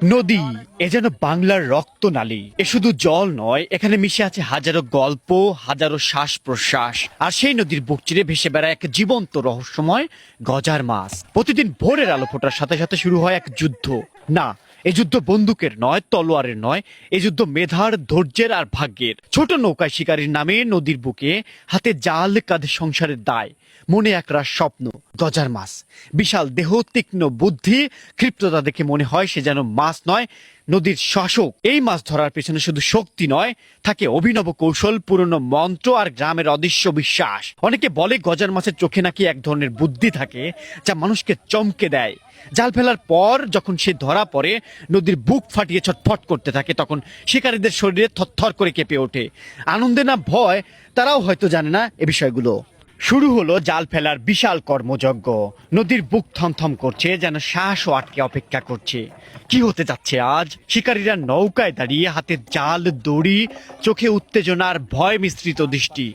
নদী এ যেন বাংলার রক্তনালী। এ শুধু জল নয়, এখানে মিশে আছে হাজারো গল্প, হাজারো শ্বাস প্রশ্বাস। আর সেই নদীর বুক চিরে ভেসে বেড়ায় এক জীবন্ত রহস্যময় গজার মাছ। প্রতিদিন ভোরের আলো ফোটার সাথে সাথে শুরু হয় এক যুদ্ধ। না, এই যুদ্ধ বন্দুকের নয়, তলোয়ারের নয়, এই যুদ্ধ মেধার, ধৈর্যের আর ভাগ্যের। ছোট নৌকায় শিকারীর নামে নদীর বুকে, হাতে জাল, কাঁধে সংসারের দায়, মনে একরাশ স্বপ্ন। গজার মাছ, বিশাল দেহ, তীক্ষ্ণ বুদ্ধি, ক্ষিপ্রতা দেখে মনে হয় সে যেন মাছ নয়, নদীর শাসক। এই মাছ ধরার পেছনে শুধু শক্তি নয়, থাকে অভিনব কৌশল, পুরনো মন্ত্র আর গ্রামের অদৃশ্য বিশ্বাস। অনেকে বলে গজার মাছের চোখে নাকি এক ধরনের বুদ্ধি থাকে যা মানুষকে চমকে দেয়। জাল ফেলার পর যখন সে ধরা পড়ে, নদীর বুক ফাটিয়ে ছটফট করতে থাকে, তখন শিকারীদের শরীরে থরথর করে কেঁপে ওঠে। আনন্দে না ভয়, তারাও হয়তো জানে না এ বিষয়গুলো। শুরু হলো জাল ফেলার বিশাল কর্মযজ্ঞ। নদীর বুক থমথম করছে, যেন শ্বাসও আটকে অপেক্ষা করছে। কি হতে যাচ্ছে আজ? শিকারীরা নৌকায় দাঁড়িয়ে, হাতে জাল, দড়ি, চোখে উত্তেজনা আর ভয় মিশ্রিত দৃষ্টি।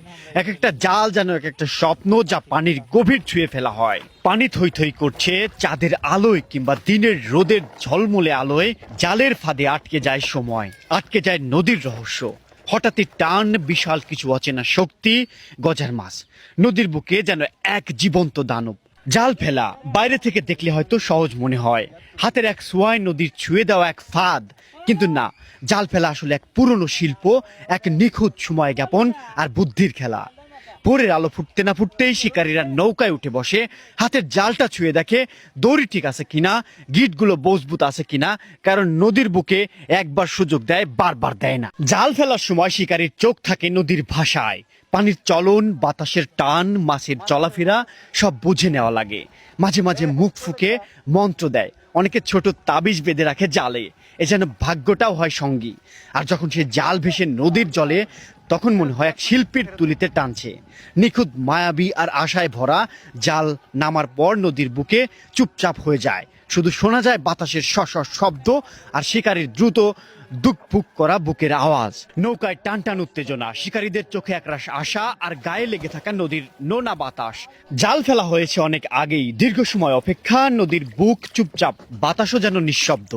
এক একটা জাল যেন এক একটা স্বপ্ন, যা পানির গভীর ছুঁয়ে ফেলা হয়। পানি থই থই করছে, চাঁদের আলোয় কিংবা দিনের রোদের ঝলমলে আলোয় জালের ফাঁদে আটকে যায় সময়, আটকে যায় নদীর রহস্য। হঠাৎই টান, বিশাল কিছু অচেনা শক্তি। গজার মাছ নদীর বুকে যেন এক জীবন্ত দানব। জাল ফেলা বাইরে থেকে দেখলে হয়তো সহজ মনে হয়, হাতের এক ছোঁয়ায় নদীর ছুঁয়ে দেওয়া এক ফাঁদ। কিন্তু না, জাল ফেলা আসলে এক পুরনো শিল্প, এক নিখুঁত সময় জ্ঞাপন আর বুদ্ধির খেলা। ভোরের আলো ফুটতে না ফুটতেই শিকারীরা নৌকায় উঠে বসে, হাতের জালটা ছুঁয়ে দেখে দড়ি ঠিক আছে কিনা, গিঁটগুলো মজবুত আছে কিনা। কারণ নদীর বুকে একবার সুযোগ দেয়, বারবার দেয় না। জাল ফেলার সময় শিকারীর চোখ থাকে নদীর ভাষায়। পানির চলন, বাতাসের টান, মাছের চলাফেরা সব বুঝে নেওয়া লাগে। মাঝে মাঝে মুখ ফুঁকে মন্ত্র দেয়, অনেকে ছোট তাবিজ বেঁধে রাখে জালে, এ যেন ভাগ্যটাও হয় সঙ্গী। আর যখন সে জাল ভেসে নদীর জলে, তখন মনে হয় এক শিল্পীর তুলিতে টানছে। নিখুঁত, মায়াবী আর আশায় ভরা। জাল নামার পর নদীর বুকে চুপচাপ হয়ে যায়, শুধু শোনা যায় বাতাসের শশ শব্দ আর শিকারীর দ্রুত দুকপুক করা বুকের আওয়াজ। নৌকায় টান টান উত্তেজনা, শিকারীদের চোখে একরাশ আশা আর গায়ে লেগে থাকা নদীর নোনা বাতাস। জাল ফেলা হয়েছে অনেক আগেই, দীর্ঘ সময় অপেক্ষা, নদীর বুক চুপচাপ, বাতাসও যেন নিঃশব্দ।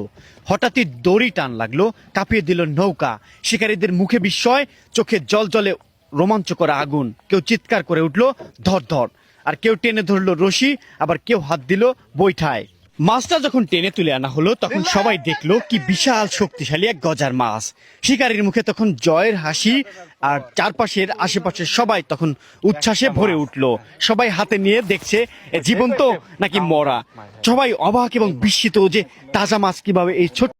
হঠাৎই দড়ি টান লাগলো, কাঁপিয়ে দিল নৌকা। শিকারীদের মুখে বিস্ময়, চোখে জল জলে রোমাঞ্চ করা আগুন। কেউ চিৎকার করে উঠলো, ধর ধর, আর কেউ টেনে ধরলো রশি, আবার কেউ হাত দিল বৈঠায়। মাছটা যখন টেনে তুলে আনা হলো, তখন সবাই দেখলো কি বিশাল শক্তিশালী এক গজার মাছ। শিকারীর মুখে তখন জয়ের হাসি, আর চারপাশের আশেপাশের সবাই তখন উচ্ছ্বাসে ভরে উঠলো। সবাই হাতে নিয়ে দেখছে এ জীবন্ত নাকি মরা। সবাই অবাক এবং বিস্মিত যে তাজা মাছ কিভাবে এই ছোট্ট